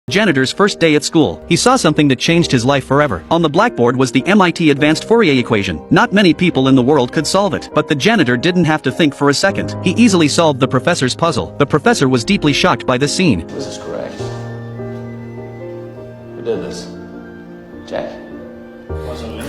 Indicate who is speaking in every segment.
Speaker 1: Janitor's first day at school, he saw something that changed his life forever. On the blackboard was the MIT Advanced Fourier equation. Not many people in the world could solve it, but the janitor didn't have to think for a second. He easily solved the professor's puzzle. The professor was deeply shocked by this scene.
Speaker 2: This is correct. Who did this? Jack? Wasn't me.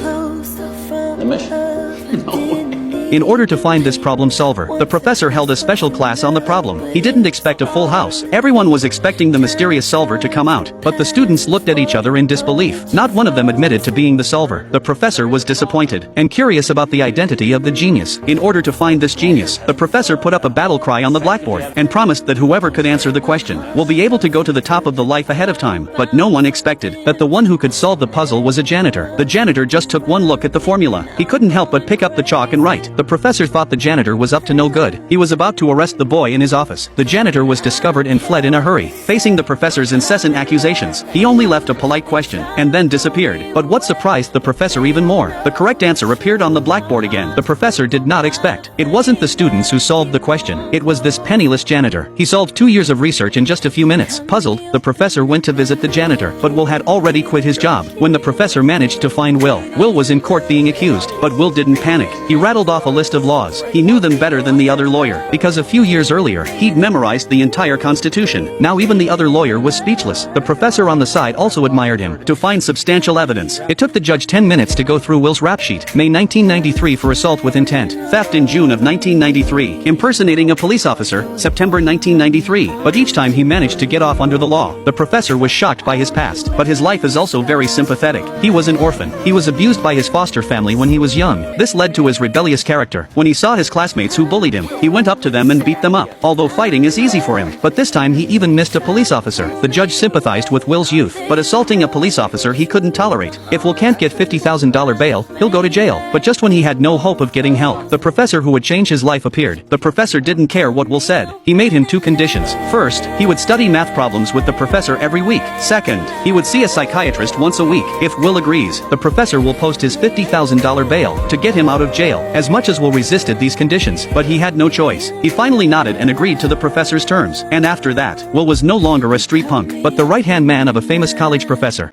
Speaker 2: Nimish? No.
Speaker 1: In order to find this problem solver, the professor held a special class on the problem. He didn't expect a full house. Everyone was expecting the mysterious solver to come out, but the students looked at each other in disbelief. Not one of them admitted to being the solver. The professor was disappointed and curious about the identity of the genius. In order to find this genius, the professor put up a battle cry on the blackboard and promised that whoever could answer the question will be able to go to the top of the life ahead of time. But no one expected that the one who could solve the puzzle was a janitor. The janitor just took one look at the formula. He couldn't help but pick up the chalk and write. The professor thought the janitor was up to no good. He was about to arrest the boy in his office. The janitor was discovered and fled in a hurry. Facing the professor's incessant accusations, he only left a polite question and then disappeared. But what surprised the professor even more? The correct answer appeared on the blackboard again. The professor did not expect. It wasn't the students who solved the question. It was this penniless janitor. He solved 2 years of research in just a few minutes. Puzzled, the professor went to visit the janitor, but Will had already quit his job when the professor managed to find Will. Will was in court being accused, but Will didn't panic. He rattled off a list of laws. He knew them better than the other lawyer, because a few years earlier, he'd memorized the entire Constitution. Now even the other lawyer was speechless. The professor on the side also admired him. To find substantial evidence, it took the judge 10 minutes to go through Will's rap sheet. May 1993 for assault with intent. Theft in June of 1993. Impersonating a police officer, September 1993. But each time he managed to get off under the law. The professor was shocked by his past, but his life is also very sympathetic. He was an orphan. He was abused by his foster family when he was young. This led to his rebellious character. When he saw his classmates who bullied him, he went up to them and beat them up. Although fighting is easy for him, but this time he even missed a police officer. The judge sympathized with Will's youth, but assaulting a police officer he couldn't tolerate. If Will can't get $50,000 bail, he'll go to jail. But just when he had no hope of getting help, the professor who would change his life appeared. The professor didn't care what Will said. He made him 2 conditions. First, he would study math problems with the professor every week. Second, he would see a psychiatrist once a week. If Will agrees, the professor will post his $50,000 bail to get him out of jail. As much as Will resisted these conditions, but he had no choice. He finally nodded and agreed to the professor's terms. And after that, Will was no longer a street punk, but the right-hand man of a famous college professor.